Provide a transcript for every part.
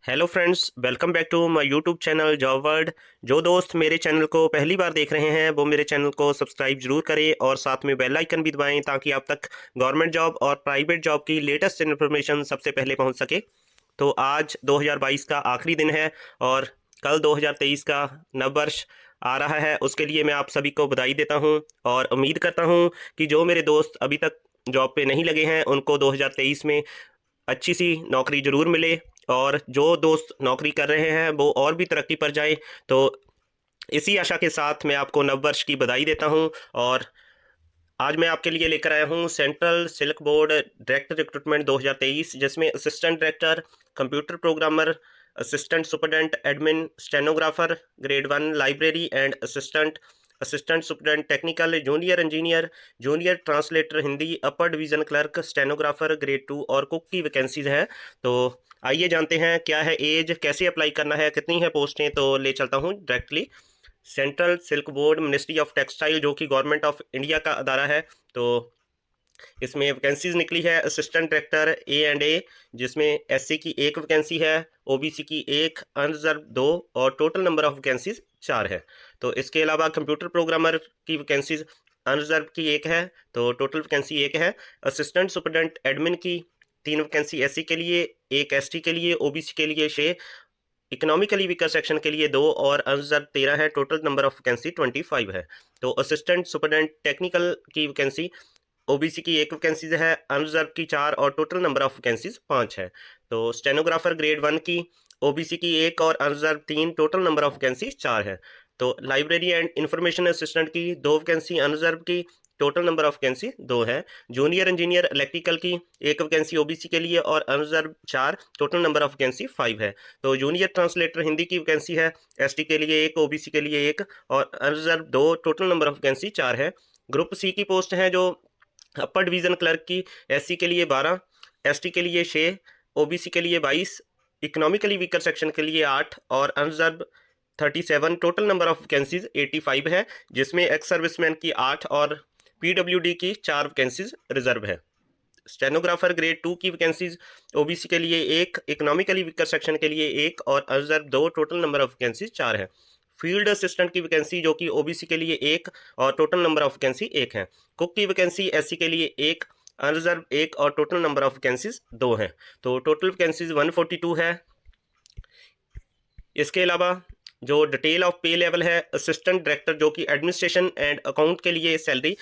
Hello friends, welcome back to my YouTube channel job world. जो दोस्त मेरे channel को पहली बार देख रहे हैं वो मेरे चैनल को सब्सक्राइब जरूर करें और साथ में बेल आइकन भी दबाएं ताकि आप तक गवर्नमेंट जॉब और प्राइवेट जॉब की लेटेस्ट इन्फॉर्मेशन सबसे पहले पहुंच सके। तो आज 2022 का आखिरी दिन है और कल 2023 का नववर्ष आ रहा है। उसके लिए मैं आप सभी को बधाई देता हूं और उम्मीद करता हूं कि जो मेरे दोस्त अभी तक जॉब पे नहीं लगे हैं उनको 2023 में अच्छी सी नौकरी ज़रूर मिले, और जो दोस्त नौकरी कर रहे हैं वो और भी तरक्की पर जाएं। तो इसी आशा के साथ मैं आपको नववर्ष की बधाई देता हूं। और आज मैं आपके लिए लेकर आया हूं central silk board direct recruitment 2023, जिसमें assistant director, computer programmer, assistant superintendent admin, stenographer grade 1 library and assistant, assistant superintendent technical, junior engineer, junior translator Hindi, upper division clerk, stenographer grade 2 और कुक की वैकेंसीज है। तो आइए जानते हैं क्या है एज, कैसे अप्लाई करना है, कितनी है पोस्टें। तो ले चलता हूँ directly. Central silk board ministry of textile, जो कि गवर्नमेंट ऑफ इंडिया का अदारा है, तो इसमें वैकेंसीज निकली है असिस्टेंट डायरेक्टर A&A, जिसमें एससी की एक वैकेंसी है, ओबीसी की एक, अनरिजर्व दो, और टोटल नंबर ऑफ वैकेंसीज 4 है। तो इसके अलावा कंप्यूटर प्रोग्रामर की वैकेंसीज अनरिजर्व की एक है, तो टोटल वैकेंसी एक है। असिस्टेंट सुपरडेंट एडमिन की 3 वैकेंसी एससी के लिए, एक एसटी के लिए, ओबीसी के लिए 6, इकोनॉमिकली वीकर सेक्शन के लिए 2 और अनरिजर्व 13 है। टोटल नंबर ऑफ वैकेंसी 25 है। तो असिस्टेंट सुपरडेंट टेक्निकल की वैकेंसी ओबीसी की एक वैकेंसीज है, अनरिजर्व की 4 और टोटल नंबर ऑफ वैकेंसीज 5 है। तो स्टेनोग्राफर ग्रेड 1 की ओबीसी की एक और unreserve 3, total number of vacancies 4 है। तो लाइब्रेरी एंड इंफॉर्मेशन असिस्टेंट की 2 वैकेंसी, अनरिजर्व की, टोटल नंबर ऑफ वैकेंसी 2 है। जूनियर इंजीनियर इलेक्ट्रिकल की एक वैकेंसी ओबीसी के लिए और unreserve 4, total number of vacancy 5 है। तो जूनियर ट्रांसलेटर हिंदी की वैकेंसी है, एसटी के लिए एक, ओबीसी के लिए एक और unreserve 2, total number of vacancy 4 है। ग्रुप सी की पोस्ट है जो अपर डिवीज़न क्लर्क की, एससी के लिए 12, एसटी के लिए 6, ओबीसी के लिए 22, इकोनॉमिकली वीकर सेक्शन के लिए 8 और unreserve 37, total number of vacancies 85 है, जिसमें एक्स सर्विसमैन की 8 और पीडब्ल्यूडी की 4 वैकेंसीज रिजर्व है। स्टेनोग्राफर ग्रेड 2 की वैकेंसीज ओबीसी के लिए एक, इकोनॉमिकली वीकर सेक्शन के लिए एक और unreserve 2, total number of vacancies 4 है। फील्ड असिस्टेंट की वैकेंसी जो कि ओबीसी के लिए एक और टोटल नंबर ऑफ वैकेंसी एक है। कुक की वैकेंसी एससी के लिए एक, अनरिजर्व एक और टोटल नंबर ऑफ वैकेंसीज 2 हैं। तो टोटल वैकेंसीज 142 है। इसके अलावा जो डिटेल ऑफ पे लेवल है, असिस्टेंट डायरेक्टर जो कि एडमिनिस्ट्रेशन एंड अकाउंट के लिए सैलरी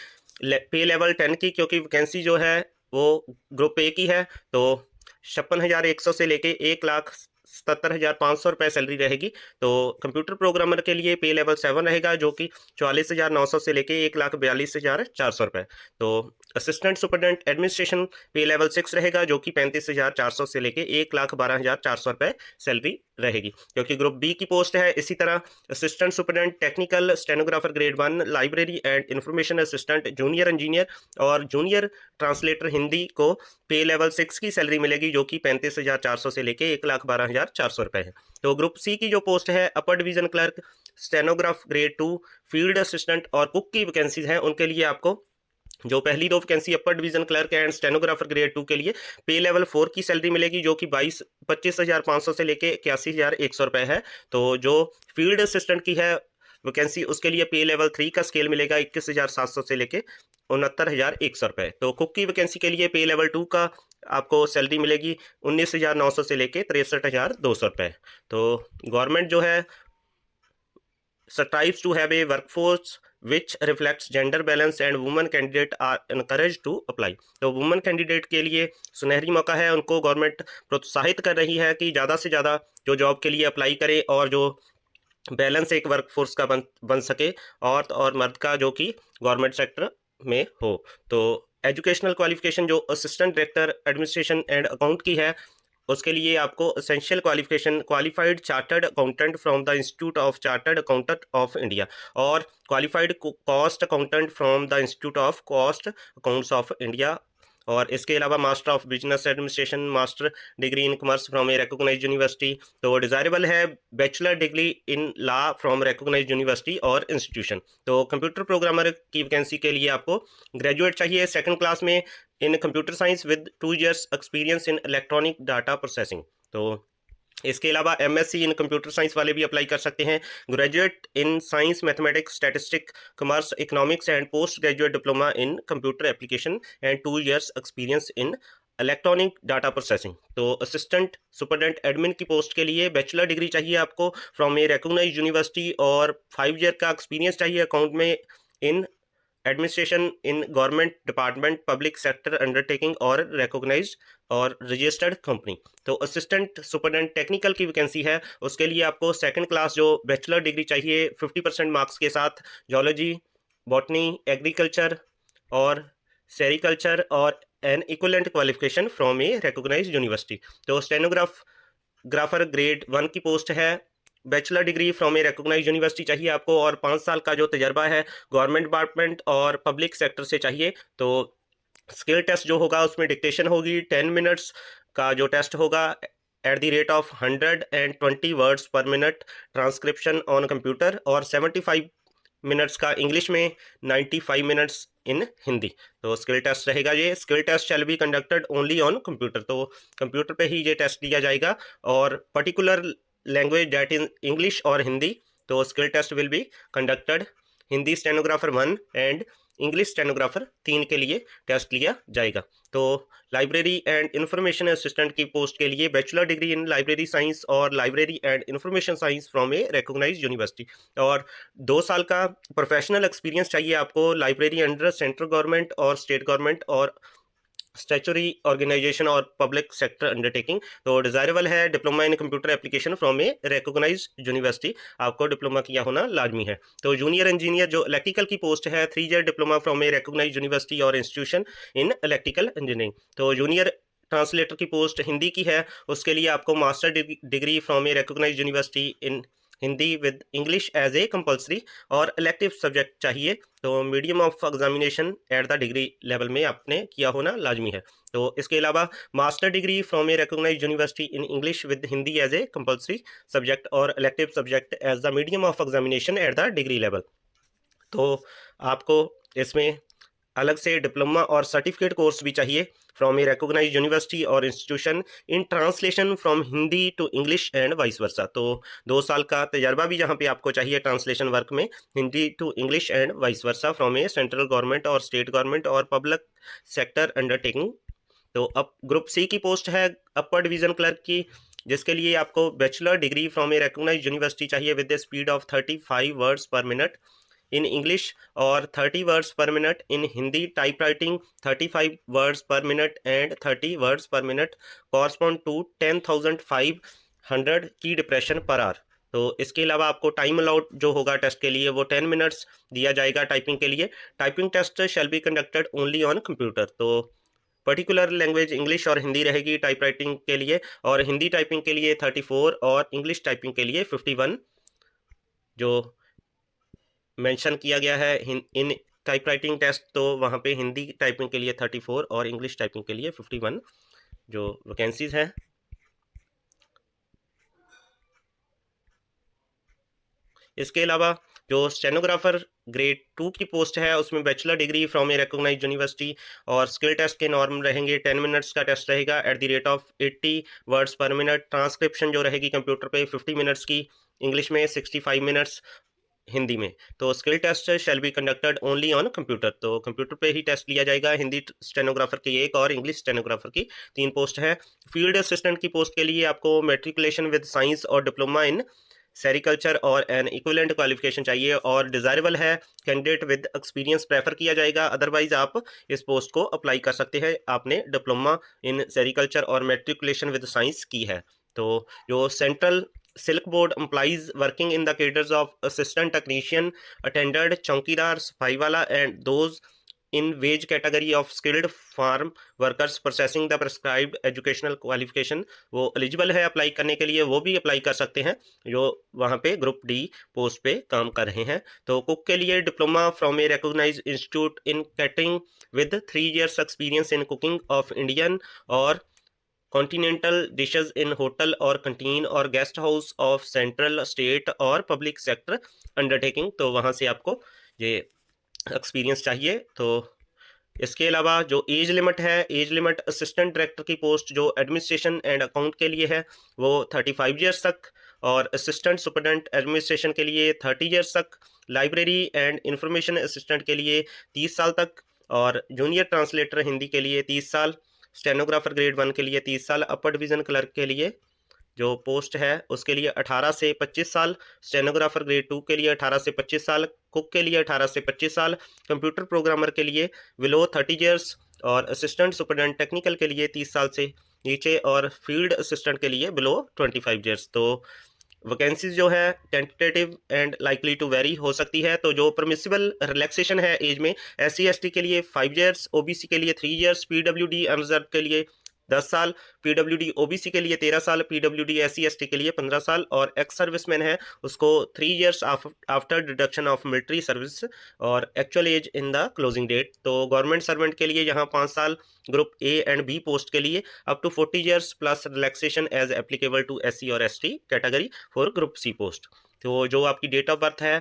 पे लेवल 10 की, क्योंकि वैकेंसी जो है वो ग्रुप ए की है, तो 56,100 से लेके 1,77,500 रुपये सैलरी रहेगी। तो कंप्यूटर प्रोग्रामर के लिए पे लेवल 7 रहेगा जो कि 44,900 से लेके 1,42,400 रुपये। तो असिस्टेंट सुपरडेंट एडमिनिस्ट्रेशन पे लेवल 6 रहेगा जो कि 35,400 से लेके 1,12,400 रुपये सैलरी रहेगी, क्योंकि ग्रुप बी की पोस्ट है। इसी तरह assistant superintendent technical, stenographer grade 1, library and information assistant, junior engineer और जूनियर ट्रांसलेटर हिंदी को पे लेवल 6 की सैलरी मिलेगी जो कि 35,400 से लेके 1,12,400 रुपये है। तो ग्रुप सी की जो पोस्ट है upper division clerk, stenograph grade 2, field assistant और कुक की वैकेंसीज हैं, उनके लिए आपको जो पहली 2 vacancy upper division clerk and stenographer grade 2 के लिए पे लेवल 4 की सैलरी मिलेगी जो कि 25,500 से लेके 81,100 रुपये है। तो जो फील्ड असिस्टेंट की है वैकेंसी, उसके लिए पे लेवल 3 का स्केल मिलेगा 21,700 से लेके 69,100 रुपये। तो कुक की वैकेंसी के लिए पे लेवल 2 का आपको सैलरी मिलेगी 19,900 से लेके 63,200 रुपये। तो गवर्नमेंट जो है strives to have a workforce which reflects gender balance and women candidate are encouraged to apply। तो वुमेन कैंडिडेट के लिए सुनहरी मौका है, उनको गवर्नमेंट प्रोत्साहित कर रही है कि ज़्यादा से ज़्यादा जो जॉब के लिए अप्लाई करे और जो बैलेंस एक वर्कफोर्स का बन सके, औरत और मर्द का, जो कि गवर्नमेंट सेक्टर में हो। तो एजुकेशनल क्वालिफिकेशन जो assistant director administration and account की है, उसके लिए आपको essential qualification qualified chartered accountant from the institute of chartered accountant of India और qualified cost accountant from the institute of cost accounts of India, और इसके अलावा master of business administration, master degree in commerce from a recognised university. तो desirable है bachelor degree in law from recognised university और institution. तो computer programmer की vacancy के लिए आपको ग्रेजुएट चाहिए सेकंड क्लास में इन computer science with 2 years experience in electronic data processing. तो इसके अलावा एमएससी इन कंप्यूटर साइंस वाले भी अप्लाई कर सकते हैं। Graduate in science, mathematics, statistic, commerce, economics and post graduate diploma in computer application and 2 years experience in electronic data processing. तो assistant superintendent admin की पोस्ट के लिए बैचलर डिग्री चाहिए आपको फ्रॉम ए रिकॉग्नाइज्ड यूनिवर्सिटी और 5 year का experience चाहिए account में in administration in government department, public sector undertaking और रिकॉग्नाइज्ड और रजिस्टर्ड कंपनी। तो असिस्टेंट सुपरडेंट टेक्निकल की वैकेंसी है, उसके लिए आपको सेकंड क्लास जो बैचलर डिग्री चाहिए 50% मार्क्स के साथ जूलॉजी, बॉटनी, एग्रीकल्चर और सेरिकल्चर और an equivalent qualification from a recognised university. तो स्टेनोग्राफर ग्रेड 1 की पोस्ट है, bachelor degree from a recognised university चाहिए आपको और 5 साल का जो तजर्बा है गवर्नमेंट डिपार्टमेंट और पब्लिक सेक्टर से चाहिए। तो स्किल टेस्ट जो होगा उसमें डिक्टेशन होगी, 10 मिनट्स का जो टेस्ट होगा eight the rate of 120 words per minute, transcription on computer और 75 मिनट्स का इंग्लिश में, 95 मिनट्स इन हिंदी। तो स्किल टेस्ट रहेगा ये। Skill test shall be conducted only on computer, तो कंप्यूटर पे ही ये टेस्ट दिया जाएगा और particular language date in English और हिंदी। तो skill test will be conducted. Hindi stenographer 1 and English stenographer 3 के लिए टेस्ट लिया जाएगा। तो लाइब्रेरी एंड इंफॉर्मेशन असिस्टेंट की पोस्ट के लिए bachelor degree in library science और library and information science from a recognised university और 2 साल का प्रोफेशनल एक्सपीरियंस चाहिए आपको लाइब्रेरी अंडर सेंट्रल गवर्नमेंट और स्टेट गवर्नमेंट और स्टैचुरी ऑर्गेनाइजेशन और पब्लिक सेक्टर अंडरटेकिंग। तो डिजायरेबल है diploma in computer application from a recognised university, आपको डिप्लोमा किया होना लाजमी है। तो जूनियर इंजीनियर जो इलेक्ट्रिकल की पोस्ट है 3 year diploma from a recognised university और इंस्टीट्यूशन इन इलेक्ट्रिकल इंजीनियरिंग। तो जूनियर ट्रांसलेटर की पोस्ट हिंदी की है, उसके लिए आपको master degree from a recognised university in Hindi with English as a compulsory और इलेक्टिव सब्जेक्ट चाहिए। तो medium of examination at the degree level में आपने किया होना लाजमी है। तो इसके अलावा master degree from a recognised university in English with Hindi as a compulsory subject और elective subject as the medium of examination at the degree level. तो आपको इसमें अलग से डिप्लोमा और सर्टिफिकेट कोर्स भी चाहिए फ्रॉम ए रिकॉग्नाइज्ड यूनिवर्सिटी और institution in translation from Hindi to English and vice versa. तो 2 साल का तजर्बा भी यहाँ पे आपको चाहिए ट्रांसलेशन वर्क में, Hindi to English and vice versa from a central government और स्टेट गवर्नमेंट और पब्लिक सेक्टर अंडरटेकिंग। तो अब ग्रुप सी की पोस्ट है अपर डिवीजन क्लर्क की, जिसके लिए आपको bachelor degree from a recognised university चाहिए with the speed of 35 words per minute in English और 30 words per minute in Hindi, type writing 35 words per minute and 30 words per minute correspond to 10,500 key depression per hour. तो इसके अलावा आपको time allowed जो होगा test के लिए वो 10 मिनट्स दिया जाएगा टाइपिंग के लिए। Typing test shall be conducted only on computer. तो पर्टिकुलर लैंग्वेज इंग्लिश और हिंदी रहेगी टाइप राइटिंग के लिए और हिंदी टाइपिंग के लिए 34 और इंग्लिश टाइपिंग के लिए 51 जो मेंशन किया गया है इन टाइप राइटिंग टेस्ट। तो वहाँ पे हिंदी टाइपिंग के लिए 34 और इंग्लिश टाइपिंग के लिए 51 जो वैकेंसीज हैं। इसके अलावा जो स्टेनोग्राफर ग्रेड 2 की पोस्ट है उसमें bachelor degree from a recognised university और स्किल टेस्ट के नॉर्म रहेंगे 10 मिनट्स का टेस्ट रहेगा at the rate of 80 words per minute, transcription जो रहेगी कंप्यूटर पे 50 मिनट्स की, इंग्लिश में 65 मिनट्स, हिंदी में। तो skill test shall be conducted only on computer, तो कंप्यूटर पे ही टेस्ट लिया जाएगा। हिंदी स्टेनोग्राफर की 1 और इंग्लिश स्टेनोग्राफर की 3 पोस्ट है। फील्ड असिस्टेंट की पोस्ट के लिए आपको मैट्रिकुलेशन विद साइंस और डिप्लोमा इन सेरिकल्चर और एन इक्विवेलेंट क्वालिफिकेशन चाहिए और डिज़ायरेबल है कैंडिडेट विद एक्सपीरियंस प्रेफर किया जाएगा, अदरवाइज आप इस पोस्ट को अप्लाई कर सकते हैं आपने डिप्लोमा इन सेरिकल्चर और मैट्रिकुलेशन विद साइंस की है। तो जो central silk board employees working in the cadres of assistant technician, attendant, chowkidar, safai wala and those in wage category of skilled farm workers processing the prescribed educational qualification, वो eligible है apply करने के लिए, वो भी अप्लाई कर सकते हैं जो वहाँ पे ग्रुप डी पोस्ट पे काम कर रहे हैं। तो कुक के लिए diploma from a recognised institute in catering with 3 years experience in cooking of Indian और कॉन्टिनेंटल डिशेज इन होटल और कंटीन और guest house of central, state और पब्लिक सेक्टर अंडरटेकिंग। तो वहाँ से आपको ये एक्सपीरियंस चाहिए। तो इसके अलावा जो एज लिमिट है, एज लिमिट असिस्टेंट डायरेक्टर की पोस्ट जो एडमिनिस्ट्रेशन एंड अकाउंट के लिए है वो 35 ईयर्स तक, और असिस्टेंट सुपरडेंट एडमिनिस्ट्रेशन के लिए 30 ईयर्स तक, लाइब्रेरी एंड इंफॉर्मेशन असिस्टेंट के लिए 30 साल तक, और जूनियर ट्रांसलेटर हिंदी के लिए 30 साल, स्टेनोग्राफर ग्रेड 1 के लिए 30 साल, अपर डिवीज़न क्लर्क के लिए जो पोस्ट है उसके लिए 18 से 25 साल, स्टेनोग्राफर ग्रेड 2 के लिए 18 से 25 साल, कुक के लिए 18 से 25 साल, कंप्यूटर प्रोग्रामर के लिए बिलो 30 ईयर्स, और असिस्टेंट सुपरडेंट टेक्निकल के लिए 30 साल से नीचे, और फील्ड असिस्टेंट के लिए बिलो 25 ईयर्स। तो वैकेंसीज जो है tentative and likely to vary हो सकती है। तो जो परमिसिबल रिलैक्सेशन है एज में, SC ST के लिए 5 ईयर्स, OBC के लिए 3 ईयर्स, PWD अनरिजर्व के लिए 10 साल, PWD OBC के लिए 13 साल, PWD SC ST के लिए 15 साल, और एक्स सर्विसमैन है उसको 3 years after deduction of military service, और actual age in the closing date. तो गवर्नमेंट सर्वेंट के लिए यहाँ 5 साल group A and B post के लिए, up to 40 years plus relaxation age applicable to SC और ST category for group C post. तो जो आपकी डेट ऑफ बर्थ है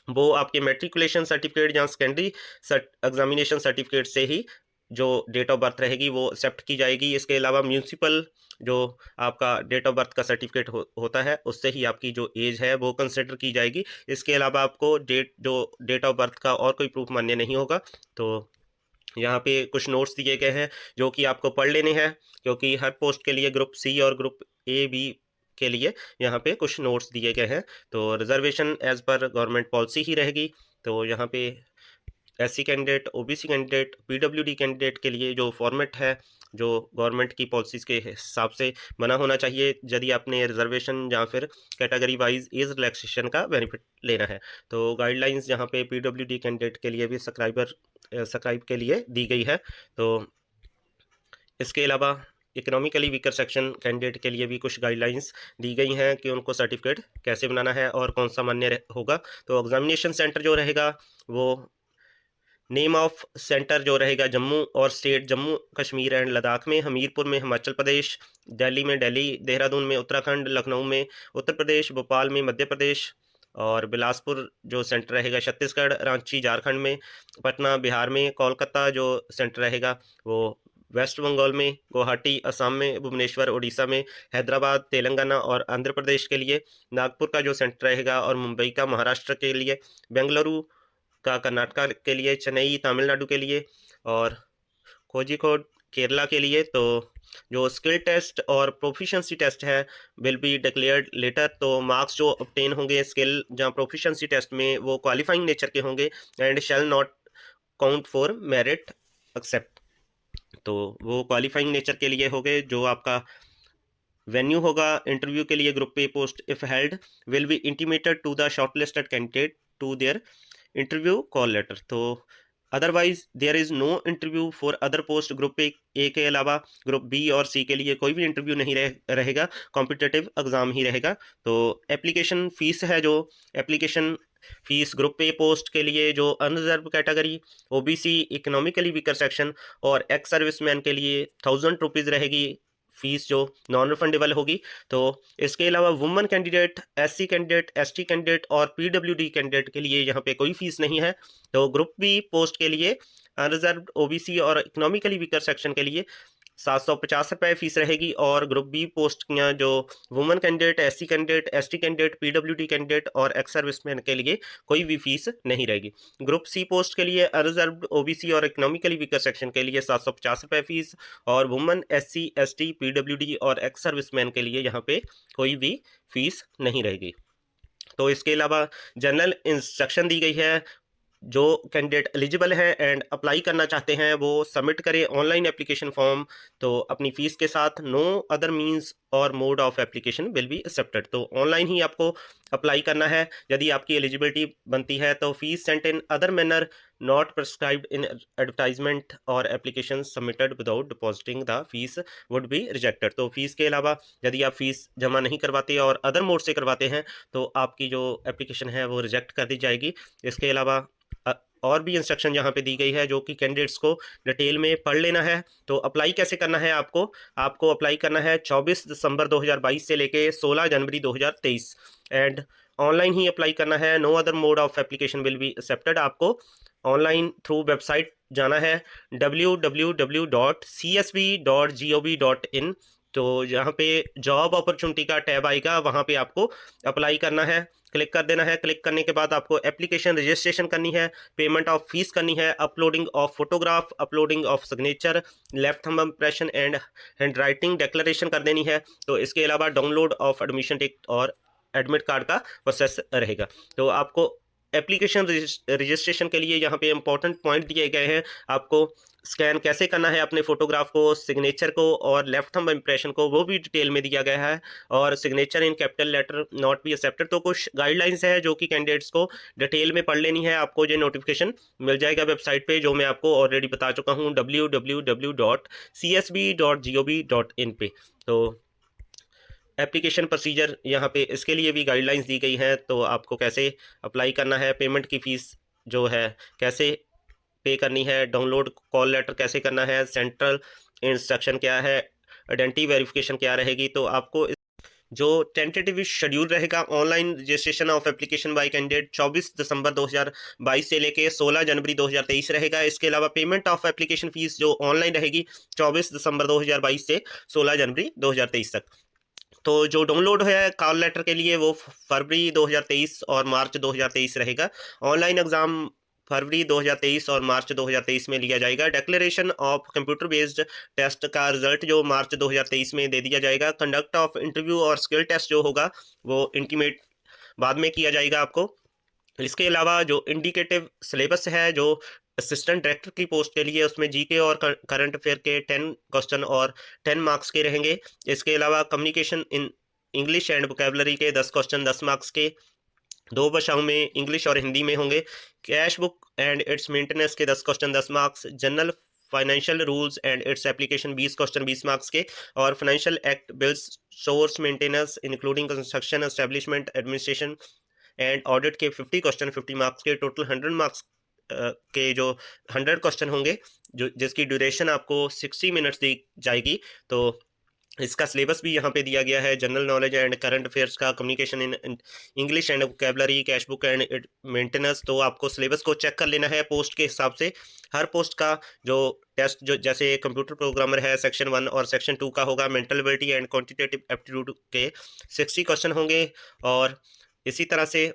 वो आपके मेट्रिकुलेशन सर्टिफिकेट या सेकेंडरी एग्जामिनेशन सर्टिफिकेट से ही जो डेट ऑफ बर्थ रहेगी वो एक्सेप्ट की जाएगी। इसके अलावा म्यूनसिपल जो आपका डेट ऑफ बर्थ का सर्टिफिकेट होता है उससे ही आपकी जो एज है वो कंसिडर की जाएगी। इसके अलावा आपको डेट ऑफ बर्थ का और कोई प्रूफ मान्य नहीं होगा। तो यहाँ पे कुछ नोट्स दिए गए हैं जो कि आपको पढ़ लेने हैं, क्योंकि हर पोस्ट के लिए ग्रुप C और ग्रुप A B के लिए यहाँ पे कुछ नोट्स दिए गए हैं। तो रिजर्वेशन एज पर गवर्नमेंट पॉलिसी ही रहेगी। तो यहाँ पे SC candidate, OBC candidate, PWD candidate के लिए जो फॉर्मेट है जो गवर्नमेंट की पॉलिसीज़ के हिसाब से बना होना चाहिए यदि आपने रिजर्वेशन या फिर कैटेगरी वाइज एज रिलैक्सेशन का बेनिफिट लेना है। तो गाइडलाइंस यहाँ पे PWD कैंडिडेट के लिए भी सब्सक्राइब के लिए दी गई है। तो इसके अलावा इकोनॉमिकली वीकर सेक्शन कैंडिडेट के लिए भी कुछ गाइडलाइंस दी गई हैं कि उनको सर्टिफिकेट कैसे बनाना है और कौन सा मान्य होगा। तो एग्जामिनेशन सेंटर जो रहेगा वो नेम ऑफ सेंटर जो रहेगा जम्मू और स्टेट जम्मू कश्मीर एंड लद्दाख में, हमीरपुर में हिमाचल प्रदेश, दिल्ली में दिल्ली, देहरादून में उत्तराखंड, लखनऊ में उत्तर प्रदेश, भोपाल में मध्य प्रदेश, और बिलासपुर जो सेंटर रहेगा छत्तीसगढ़, रांची झारखंड में, पटना बिहार में, कोलकाता जो सेंटर रहेगा वो वेस्ट बंगाल में, गुवाहाटी असम में, भुवनेश्वर उड़ीसा में, हैदराबाद तेलंगाना और आंध्र प्रदेश के लिए, नागपुर का जो सेंटर रहेगा और मुंबई का महाराष्ट्र के लिए, बेंगलुरु का कर्नाटक के लिए, चेन्नई तमिलनाडु के लिए, और कोझिकोड केरला के लिए। तो जो स्किल टेस्ट और प्रोफिशिएंसी टेस्ट है विल बी डिक्लेयर्ड लेटर। तो मार्क्स जो ऑब्टेन होंगे स्किल या प्रोफिशिएंसी टेस्ट में वो क्वालिफाइंग नेचर के होंगे and shall not count for merit except. तो वो क्वालिफाइंग नेचर के लिए हो गए। जो आपका वेन्यू होगा इंटरव्यू के लिए group A post if held will be intimated to the shortlisted candidate to their interview call letter. तो otherwise there is no interview for other post group A के अलावा ग्रुप B और C के लिए कोई भी इंटरव्यू नहीं रहेगा, कॉम्पिटिटिव एग्ज़ाम ही रहेगा। तो एप्लीकेशन फ़ीस है, जो application fees group A post के लिए जो unreserve category, OBC, economically weaker section और एक्स सर्विसमैन के लिए 1000 रुपीज़ रहेगी फीस जो नॉन रिफंडेबल होगी। तो इसके अलावा women candidate, SC candidate, ST candidate और PWD कैंडिडेट के लिए यहाँ पे कोई फीस नहीं है। तो ग्रुप B पोस्ट के लिए अनरिजर्व, OBC और इकोनॉमिकली वीकर सेक्शन के लिए 750 रुपये फीस रहेगी, और ग्रुप B पोस्ट जो women candidate, SC candidate, ST candidate, PWD candidate और एक्स सर्विसमैन के लिए कोई भी फीस नहीं रहेगी। ग्रुप C पोस्ट के लिए अनरिजर्व, OBC और इकोनॉमिकली वीकर सेक्शन के लिए 750 रुपये फीस, और वुमेन, SC, ST, PWD और एक्स सर्विसमैन के लिए यहाँ पे कोई भी फीस नहीं रहेगी। तो इसके अलावा जनरल इंस्ट्रक्शन दी गई है, जो कैंडिडेट एलिजिबल हैं एंड अप्लाई करना चाहते हैं वो सबमिट करें ऑनलाइन एप्लीकेशन फॉर्म। तो अपनी फ़ीस के साथ नो अदर मींस और mode of application will be accepted. तो ऑनलाइन ही आपको अप्लाई करना है यदि आपकी एलिजिबिलिटी बनती है। तो fees sent in other manner not prescribed in advertisement और application submitted without depositing the fees would be rejected. तो फीस के अलावा यदि आप फीस जमा नहीं करवाते और अदर मोड से करवाते हैं तो आपकी जो एप्लीकेशन है वो रिजेक्ट कर दी जाएगी। इसके अलावा और भी इंस्ट्रक्शन यहाँ पे दी गई है जो कि कैंडिडेट्स को डिटेल में पढ़ लेना है। तो अप्लाई कैसे करना है, आपको अप्लाई करना है 24 दिसंबर 2022 से लेके 16 जनवरी 2023 एंड ऑनलाइन ही अप्लाई करना है। No other mode of application will be accepted. आपको ऑनलाइन थ्रू वेबसाइट जाना है www.csb.gov.in। तो यहाँ पे जॉब अपॉर्चुनिटी का टैब आएगा, वहाँ पे आपको अप्लाई करना है, क्लिक कर देना है। क्लिक करने के बाद आपको एप्लीकेशन रजिस्ट्रेशन करनी है, पेमेंट ऑफ फीस करनी है, uploading of photograph, uploading of signature, left thumb impression and hand writing declaration कर देनी है। तो इसके अलावा डाउनलोड ऑफ एडमिशन टिकट और एडमिट कार्ड का प्रोसेस रहेगा। तो आपको एप्लीकेशन रजिस्ट्रेशन के लिए यहाँ पे इंपॉर्टेंट पॉइंट दिए गए हैं। आपको स्कैन कैसे करना है अपने फोटोग्राफ को, सिग्नेचर को और लेफ्ट थंब इम्प्रेशन को, वो भी डिटेल में दिया गया है। और signature in capital letter not be accepted. तो कुछ गाइडलाइंस है जो कि कैंडिडेट्स को डिटेल में पढ़ लेनी है। आपको जो नोटिफिकेशन मिल जाएगा वेबसाइट पे, जो मैं आपको ऑलरेडी बता चुका हूँ www.csb.gov.in पे। तो एप्लीकेशन प्रोसीजर यहाँ पे इसके लिए भी गाइडलाइंस दी गई हैं। तो आपको कैसे अप्लाई करना है, पेमेंट की फ़ीस जो है कैसे पे करनी है, डाउनलोड कॉल लेटर कैसे करना है, सेंट्रल इंस्ट्रक्शन क्या है, आइडेंटिटी वेरिफिकेशन क्या रहेगी। तो आपको जो टेंटेटिव शेड्यूल रहेगा online registration of application by candidate 24 दिसंबर 2022 से लेके 16 जनवरी 2023 रहेगा। इसके अलावा पेमेंट ऑफ एप्लीकेशन फ़ीस जो ऑनलाइन रहेगी 24 दिसंबर 2022 से 16 जनवरी 2023 तक। तो जो डाउनलोड है कॉल लेटर के लिए वो फरवरी 2023 और मार्च 2023 रहेगा। ऑनलाइन एग्ज़ाम फरवरी 2023 और मार्च 2023 में लिया जाएगा। Declaration of computer based test का रिजल्ट जो मार्च 2023 में दे दिया जाएगा। कंडक्ट ऑफ इंटरव्यू और स्किल टेस्ट जो होगा वो इंटीमेट बाद में किया जाएगा आपको। इसके अलावा जो इंडिकेटिव सिलेबस है जो असिस्टेंट डायरेक्टर की पोस्ट के लिए, उसमें जीके और करंट अफेयर के 10 क्वेश्चन और 10 मार्क्स के रहेंगे। इसके अलावा communication in English and vocabulary के 10 क्वेश्चन 10 मार्क्स के, दो भाषाओं में इंग्लिश और हिंदी में होंगे। Cash book and it's maintenance के 10 question 10 marks, general financial rules and its application 20 question 20 marks के, और financial act bills source maintenance including construction establishment administration and audit के 50 क्वेश्चन 50 मार्क्स के। टोटल 100 मार्क्स के जो 100 क्वेश्चन होंगे, जो जिसकी ड्यूरेशन आपको 60 मिनट्स दी जाएगी। तो इसका सिलेबस भी यहाँ पे दिया गया है। General knowledge and current affairs का, communication in English and vocabulary, cash book and maintenance. तो आपको सिलेबस को चेक कर लेना है पोस्ट के हिसाब से। हर पोस्ट का जो टेस्ट जो जैसे कंप्यूटर प्रोग्रामर है सेक्शन 1 और सेक्शन 2 का होगा। Mental ability and quantitative aptitude के 60 क्वेश्चन होंगे। और इसी तरह से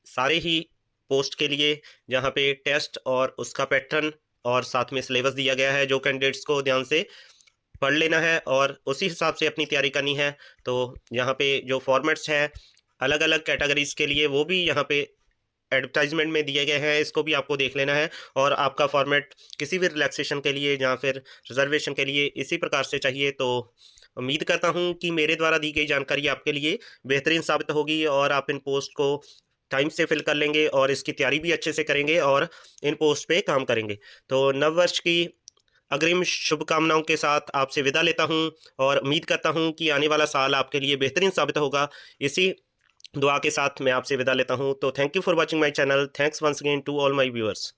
सारे ही पोस्ट के लिए जहाँ पे टेस्ट और उसका पैटर्न और साथ में सिलेबस दिया गया है, जो कैंडिडेट्स को ध्यान से पढ़ लेना है और उसी हिसाब से अपनी तैयारी करनी है। तो यहाँ पे जो फॉर्मेट्स हैं अलग अलग कैटेगरीज के लिए, वो भी यहाँ पे एडवर्टाइजमेंट में दिए गए हैं, इसको भी आपको देख लेना है। और आपका फॉर्मेट किसी भी रिलैक्सेशन के लिए या फिर रिजर्वेशन के लिए इसी प्रकार से चाहिए। तो उम्मीद करता हूँ कि मेरे द्वारा दी गई जानकारी आपके लिए बेहतरीन साबित होगी और आप इन पोस्ट को टाइम से फिल कर लेंगे और इसकी तैयारी भी अच्छे से करेंगे और इन पोस्ट पे काम करेंगे। तो नव वर्ष की अग्रिम शुभकामनाओं के साथ आपसे विदा लेता हूं और उम्मीद करता हूं कि आने वाला साल आपके लिए बेहतरीन साबित होगा। इसी दुआ के साथ मैं आपसे विदा लेता हूं। तो thank you for watching my channel. Thanks once again to all my viewers.